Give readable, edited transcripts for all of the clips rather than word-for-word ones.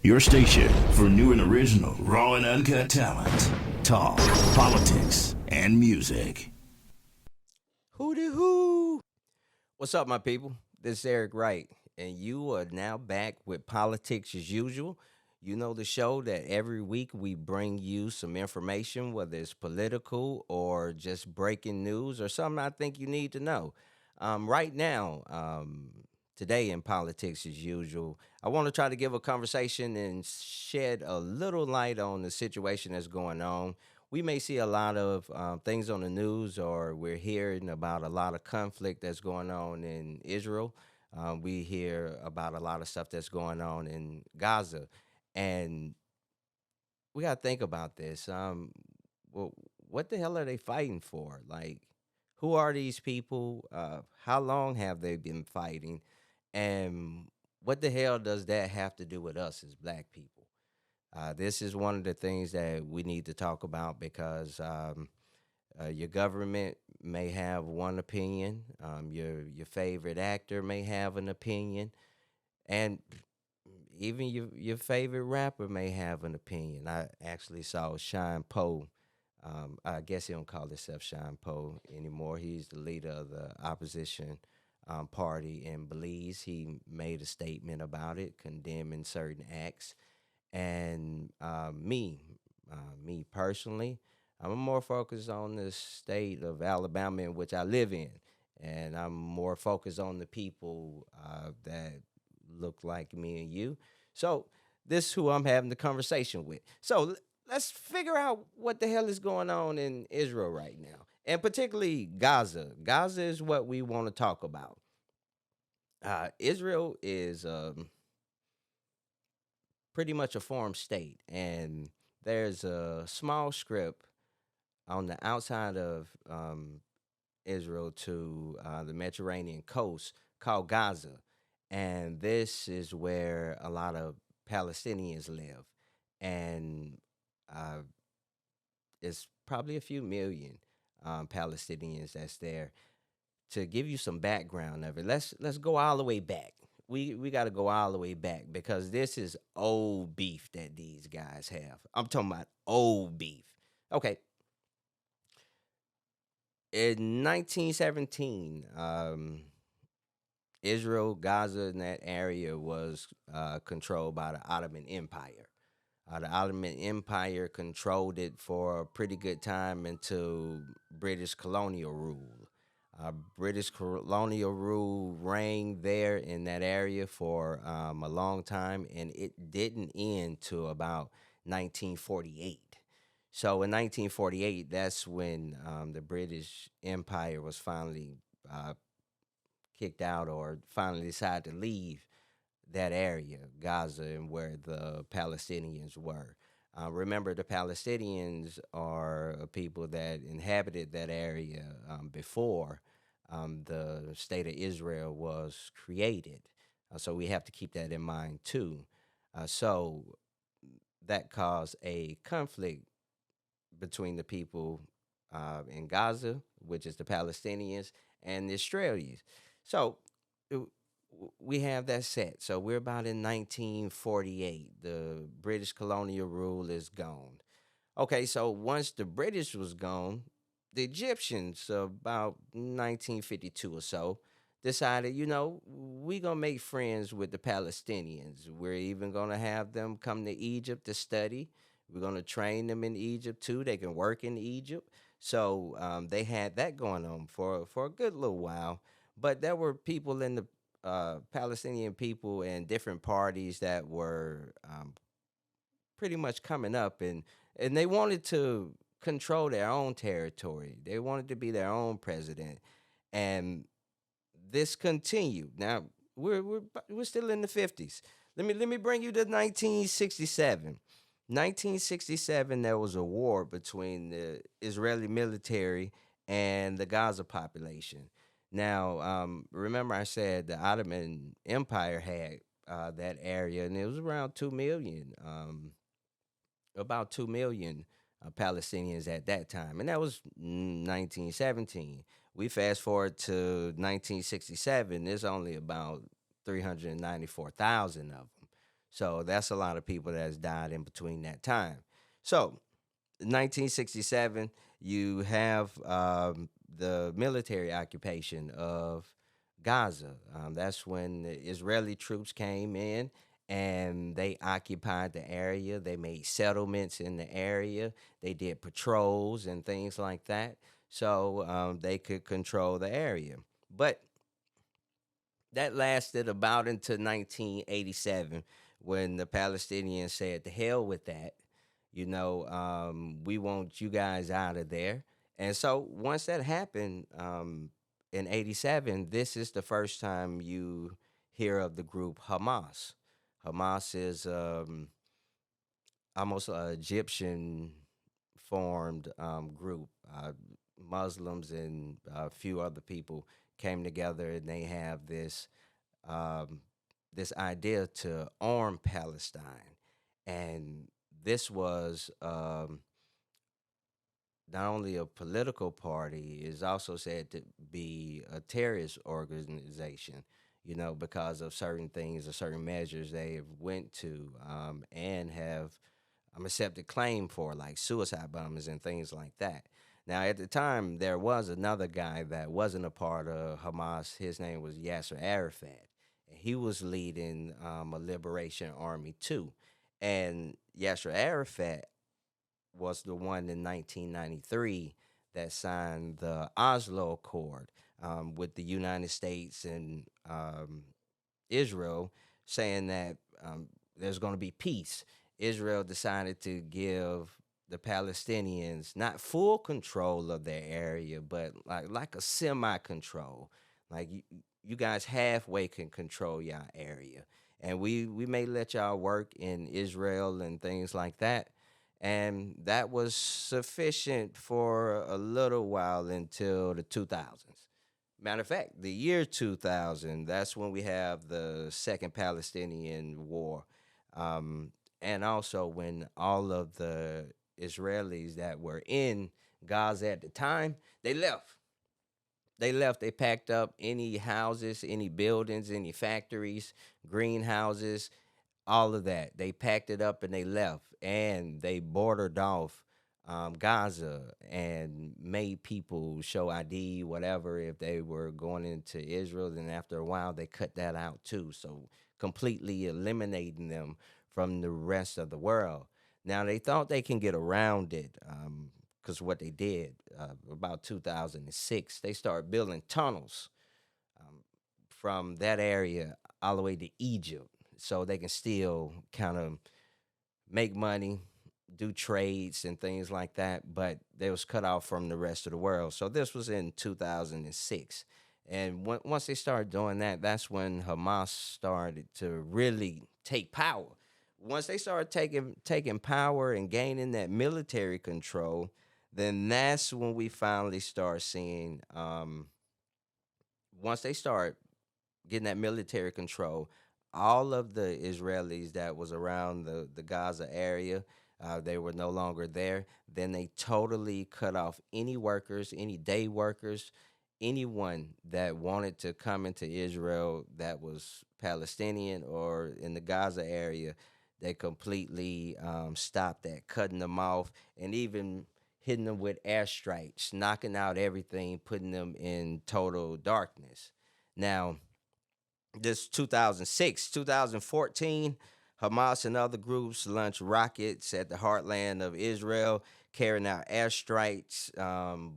Your station for new and original, raw and uncut talent. Talk, politics, and music. Hooty hoo! What's up, my people? This is Eric Wright, and you are now back with Politics as Usual. You know the show that every week we bring you some information, whether it's political or just breaking news or something I think you need to know. Right now, today in Politics as Usual, I want to try to give a conversation and shed a little light on the situation that's going on. We may see a lot of things on the news, or we're hearing about a lot of conflict that's going on in Israel. We hear about a lot of stuff that's going on in Gaza. And we got to think about this. Well, what the hell are they fighting for? Like, who are these people? How long have they been fighting? And what the hell does that have to do with us as black people? This is one of the things that we need to talk about because your government may have one opinion, your favorite actor may have an opinion, and even your favorite rapper may have an opinion. I actually saw Sean Poe. I guess he don't call himself Sean Poe anymore. He's the leader of the opposition party in Belize. He made a statement about it, condemning certain acts. And me personally, I'm more focused on the state of Alabama in which I live in, and I'm more focused on the people that look like me and you. So this is who I'm having the conversation with. So let's figure out what the hell is going on in Israel right now, and particularly Gaza. Gaza is what we want to talk about. Israel is pretty much a farm state, and there's a small strip on the outside of Israel to the Mediterranean coast called Gaza, and this is where a lot of Palestinians live, and uh, it's probably a few million Palestinians that's there. To give you some background of it, let's go all the way back. We got to go all the way back because this is old beef that these guys have. I'm talking about old beef. Okay, in 1917, Israel, Gaza, and that area was controlled by the Ottoman Empire. The Ottoman Empire controlled it for a pretty good time until British colonial rule. British colonial rule reigned there in that area for a long time, and it didn't end till about 1948. So in 1948, that's when the British Empire was finally kicked out, or finally decided to leave that area, Gaza, and where the Palestinians were. Remember, the Palestinians are a people that inhabited that area before the state of Israel was created. So we have to keep that in mind too. So that caused a conflict between the people in Gaza, which is the Palestinians, and the Israelis. So uh, we have that set. So we're about in 1948. The British colonial rule is gone. Okay, so once the British was gone, the Egyptians, about 1952 or so, decided, we're going to make friends with the Palestinians. We're even going to have them come to Egypt to study. We're going to train them in Egypt too. They can work in Egypt. So they had that going on for a good little while. But there were people in the Palestinian people and different parties that were pretty much coming up, and they wanted to control their own territory. They wanted to be their own president, and this continued. Now we're still in the 50s. Let me bring you to 1967. 1967, there was a war between the Israeli military and the Gaza population. Now, remember I said the Ottoman Empire had that area, and it was around 2 million. About 2 million Palestinians at that time, and that was 1917. We fast forward to 1967, there's only about 394,000 of them. So that's a lot of people that has died in between that time. So 1967, you have the military occupation of Gaza. That's when the Israeli troops came in and they occupied the area. They made settlements in the area. They did patrols and things like that. So they could control the area. But that lasted about until 1987 when the Palestinians said, "The hell with that. We want you guys out of there." And so once that happened in 87, this is the first time you hear of the group Hamas. Hamas is almost an Egyptian formed group. Muslims and a few other people came together and they have um, this idea to arm Palestine. And this was not only a political party, is also said to be a terrorist organization, because of certain things or certain measures they have went to and have accepted claim for, like suicide bombers and things like that. Now, at the time, there was another guy that wasn't a part of Hamas. His name was Yasser Arafat. And he was leading a liberation army too. And Yasser Arafat was the one in 1993 that signed the Oslo Accord with the United States and Israel, saying that there's going to be peace. Israel decided to give the Palestinians not full control of their area, but like a semi control. Like you guys halfway can control your area, and we may let y'all work in Israel and things like that. And that was sufficient for a little while until the 2000s. Matter of fact, the year 2000, that's when we have the Second Palestinian War. Um, and also when all of the Israelis that were in Gaza at the time, they left. They left. They packed up any houses, any buildings, any factories, greenhouses, all of that. They packed it up and they left, and they bordered off Gaza and made people show ID, whatever, if they were going into Israel. Then after a while, they cut that out too. So completely eliminating them from the rest of the world. Now they thought they can get around it because what they did about 2006, they started building tunnels um, from that area all the way to Egypt, so they can still kind of make money, do trades and things like that. But they was cut off from the rest of the world. So this was in 2006, and once they started doing that, that's when Hamas started to really take power. Once they started taking power and gaining that military control, then that's when we finally start seeing. Once they start getting that military control, all of the Israelis that was around the Gaza area, they were no longer there. Then they totally cut off any workers, any day workers, anyone that wanted to come into Israel that was Palestinian or in the Gaza area. They completely stopped that, cutting them off, and even hitting them with airstrikes, knocking out everything, putting them in total darkness. Now, this 2006, 2014, Hamas and other groups launched rockets at the heartland of Israel, carrying out airstrikes,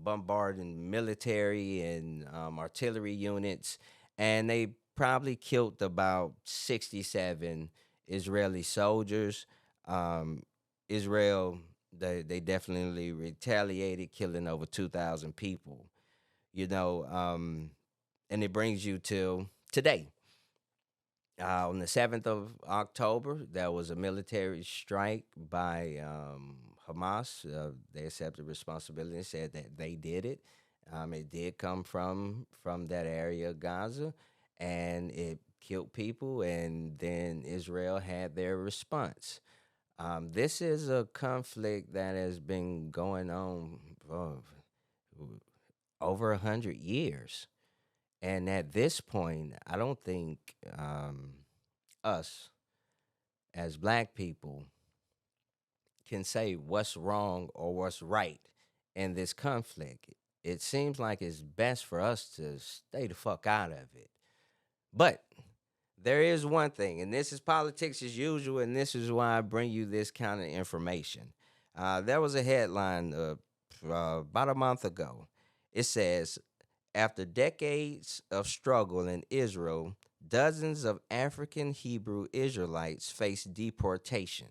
bombarding military and artillery units, and they probably killed about 67 Israeli soldiers. Um, Israel, they definitely retaliated, killing over 2,000 people. You know, and it brings you to today. On the 7th of October, there was a military strike by Hamas. They accepted responsibility and said that they did it. It did come from that area of Gaza, and it killed people. And then Israel had their response. This is a conflict that has been going on for over 100 years. And at this point, I don't think us as black people can say what's wrong or what's right in this conflict. It seems like it's best for us to stay the fuck out of it. But there is one thing, and this is politics as usual, and this is why I bring you this kind of information. There was a headline about a month ago. It says, after decades of struggle in Israel, dozens of African Hebrew Israelites face deportation.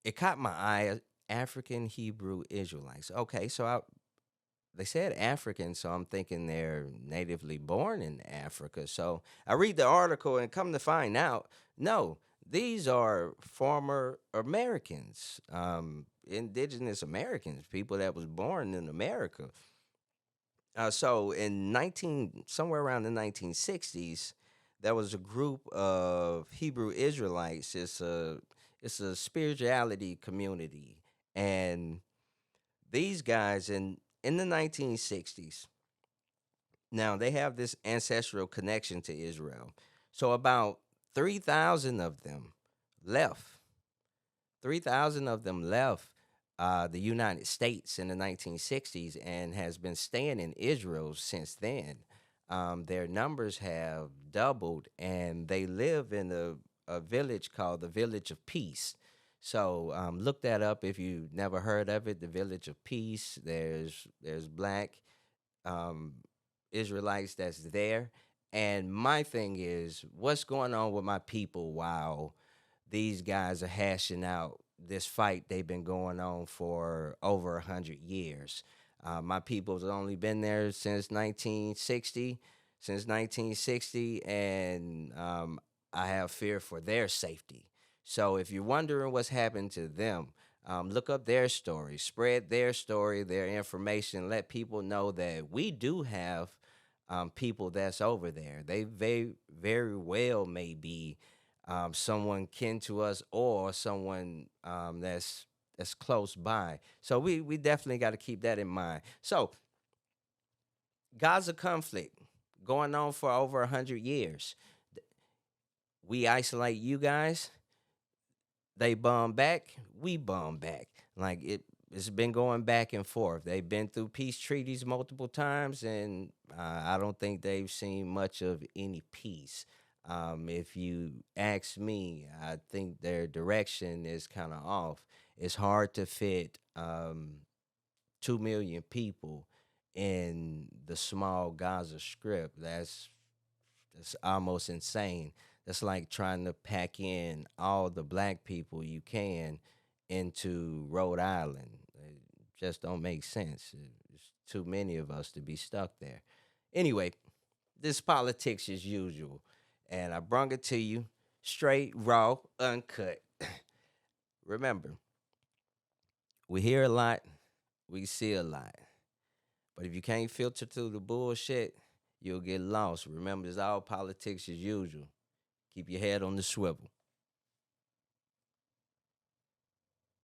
It caught my eye. African Hebrew Israelites. Okay, so they said African, so I'm thinking they're natively born in Africa. So I read the article and come to find out, no, these are former Americans, indigenous Americans, people that was born in America. So in somewhere around the 1960s, there was a group of Hebrew Israelites. It's a spirituality community, and these guys in the 1960s. Now they have this ancestral connection to Israel. So about 3,000 of them left. 3,000 of them left the United States in the 1960s and has been staying in Israel since then. Their numbers have doubled, and they live in a village called the Village of Peace. So look that up if you've never heard of it. The Village of Peace. There's black um, Israelites that's there. And my thing is, what's going on with my people while these guys are hashing out this fight they've been going on for over 100 years? My people's only been there since 1960, and I have fear for their safety. So if you're wondering what's happened to them, look up their story, spread their story, their information, let people know that we do have people that's over there. They very well may be someone kin to us or someone that's close by. So we definitely got to keep that in mind. So Gaza conflict going on for over 100 years. We isolate you guys. They bomb back. We bomb back. Like it's been going back and forth. They've been through peace treaties multiple times, and I don't think they've seen much of any peace. If you ask me, I think their direction is kind of off. It's hard to fit 2 million people in the small Gaza Strip. That's almost insane. That's like trying to pack in all the black people you can into Rhode Island. It just don't make sense. It's too many of us to be stuck there. Anyway, this politics as usual. And I brung it to you straight, raw, uncut. Remember, we hear a lot, we see a lot. But if you can't filter through the bullshit, you'll get lost. Remember, it's all politics as usual. Keep your head on the swivel.